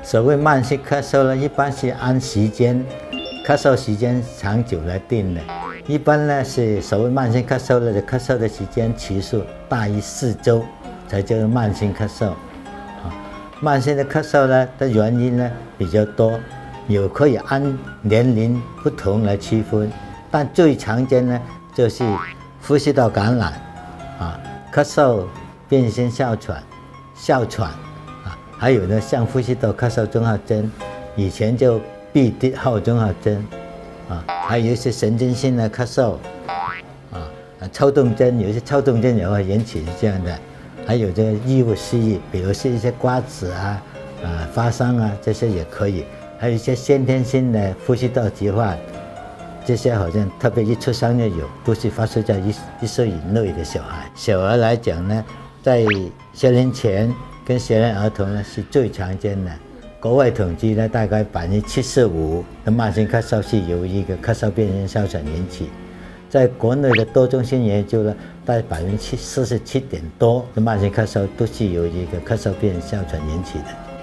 所谓慢性咳嗽呢，一般是按时间，咳嗽时间长久来定的。一般呢是所谓慢性咳嗽的咳嗽的时间期数大于4周，才叫做慢性咳嗽。慢性的咳嗽呢的原因呢比较多，有可以按年龄不同来区分，但最常见呢就是呼吸道感染咳嗽、变性哮喘还有呢像呼吸道咳嗽综合征，以前叫闭滴后综合征还有一些神经性的咳嗽抽动症，有一些抽动症也会引起这样的，还有这个异物失忆，比如是一些瓜子发烧这些也可以，还有一些先天性的呼吸道疾患，这些好像特别一出生就有，都是发生在1岁以内的小孩。小儿来讲呢，在学龄前跟学龄儿童呢是最常见的。国外统计呢，大概75%的慢性咳嗽是由一个咳嗽变性哮喘引起。在国内的多中心研究呢，大概47%多的慢性咳嗽都是由一个咳嗽变性哮喘引起的。